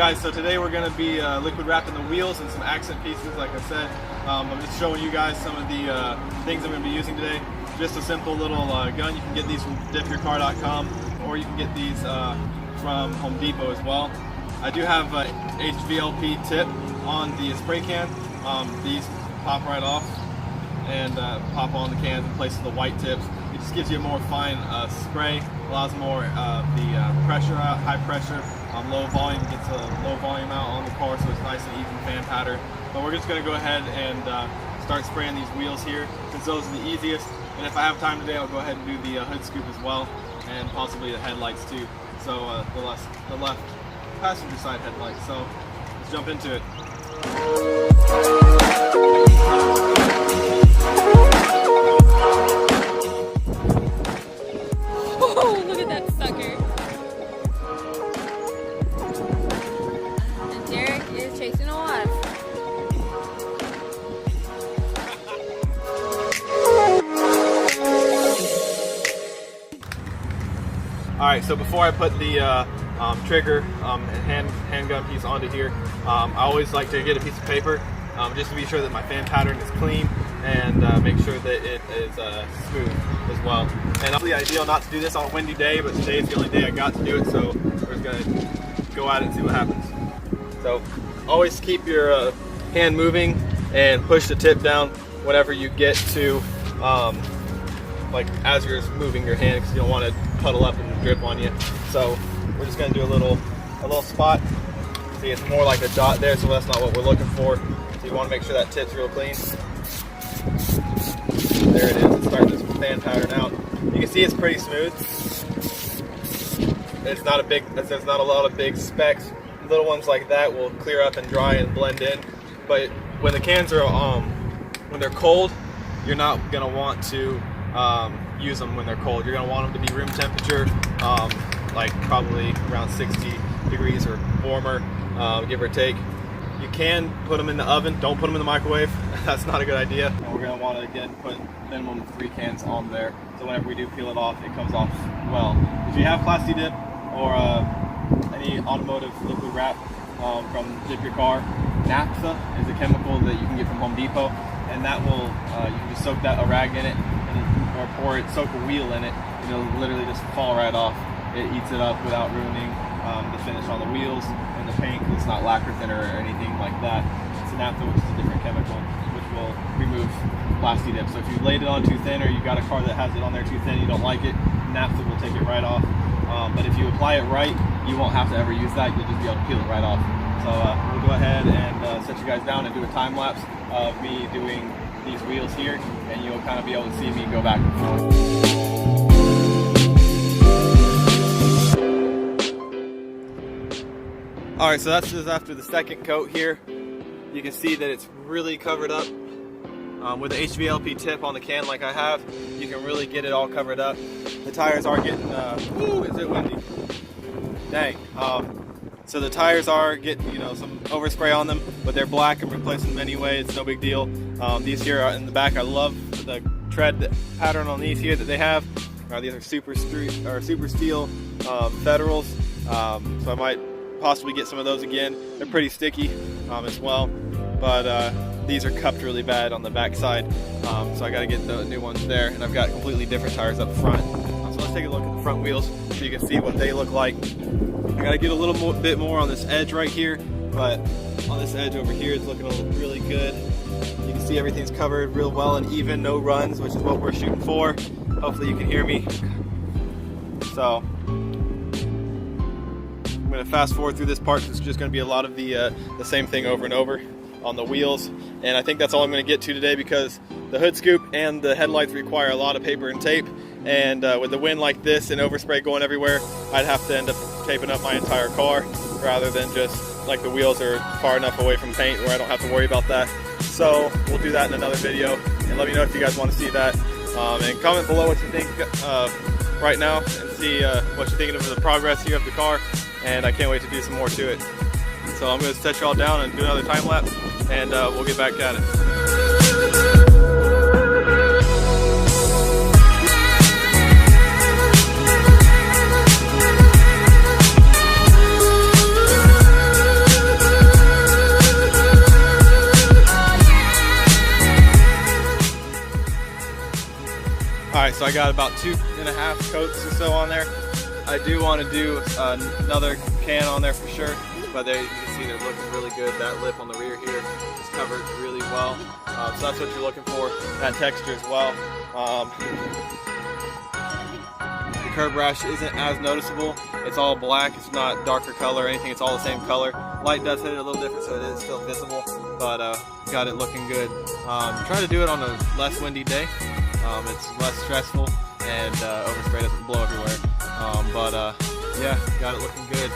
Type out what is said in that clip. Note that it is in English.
guys, so today we're going to be liquid wrapping the wheels and some accent pieces. Like I said, I'm just showing you guys some of the things I'm going to be using today. Just a simple little gun. You can get these from dipyourcar.com, or you can get these from Home Depot as well. I do have a HVLP tip on the spray can. These pop right off and pop on the cans in place of the white tips. It just gives you a more fine spray, allows more the pressure out, high pressure, low volume, gets a low volume out on the car, so it's nice and even fan pattern. But we're just going to go ahead and start spraying these wheels here, since those are the easiest. And if I have time today, I'll go ahead and do the hood scoop as well, and possibly the headlights too. So the left passenger side headlights. So let's jump into it. Oh, look at that sucker. And Derek is chasing a wasp. Alright, so before I put the trigger and handgun piece onto here, I always like to get a piece of paper just to be sure that my fan pattern is clean and make sure that it is smooth as well. And obviously ideal not to do this on a windy day, but today is the only day I got to do it, so we're just going to go at it and see what happens. So always keep your hand moving and push the tip down whenever you get to like as you're moving your hand, because you don't want to puddle up and drip on you. So we're just going to do a little spot. See, it's more like a dot there, so that's not what we're looking for. So you want to make sure that tip's real clean. There it is. It's starting this fan pattern out. You can see it's pretty smooth. It's not a big. There's not a lot of big specks. Little ones like that will clear up and dry and blend in. But when the cans are when they're cold, you're not gonna want to use them when they're cold. You're gonna want them to be room temperature, like probably around 60 degrees or warmer, give or take. You can put them in the oven. Don't put them in the microwave. That's not a good idea. And we're gonna want to again put minimum 3 cans on there, so whenever we do peel it off, it comes off well. If you have Plasti Dip or any automotive liquid wrap from Dip Your Car, naphtha is a chemical that you can get from Home Depot, and that will you can just soak a rag in it, or pour it, soak a wheel in it, and it'll literally just fall right off. It eats it up without ruining the finish on the wheels and the paint, because it's not lacquer thinner or anything like that. It's a naphtha, which is a different chemical, which will remove Plasti Dip. So if you laid it on too thin, or you got a car that has it on there too thin, you don't like it, naphtha will take it right off. But if you apply it right, you won't have to ever use that. You'll just be able to peel it right off. So we'll go ahead and set you guys down and do a time lapse of me doing these wheels here, and you'll kind of be able to see me go back and forth. Alright, so that's just after the second coat here. You can see that it's really covered up. With the HVLP tip on the can like I have, you can really get it all covered up. The tires are getting, ooh, is it windy? Dang. So the tires are getting, some overspray on them, but they're black. I'm replacing them anyway. It's no big deal. These here are in the back. I love the tread pattern on these here that they have. These are super steel Federals. So I might possibly get some of those again. They're pretty sticky as well, but these are cupped really bad on the back side, so I got to get the new ones there, and I've got completely different tires up front. So let's take a look at the front wheels so you can see what they look like. I got to get a little bit more on this edge right here, but on this edge over here it's looking really good. You can see everything's covered real well and even, no runs, which is what we're shooting for. Hopefully you can hear me. So I'm going to fast forward through this part. It's just going to be a lot of the same thing over and over on the wheels, and I think that's all I'm going to get to today, because the hood scoop and the headlights require a lot of paper and tape, and with the wind like this and overspray going everywhere, I'd have to end up taping up my entire car rather than just like the wheels are far enough away from paint where I don't have to worry about that. So we'll do that in another video, and let me know if you guys want to see that, and comment below what you think right now, and see what you're thinking of the progress here of the car. And I can't wait to do some more to it. So I'm going to set you all down and do another time lapse, and we'll get back at it. Alright, so I got about 2.5 coats or so on there. I do want to do another can on there for sure, but there you can see they're looking really good. That lip on the rear here is covered really well. So that's what you're looking for, that texture as well. The curb rash isn't as noticeable. It's all black, it's not darker color or anything, it's all the same color. Light does hit it a little different, so it is still visible, but got it looking good. Try to do it on a less windy day. It's less stressful, and overspray doesn't blow everywhere. Yeah, got it looking good.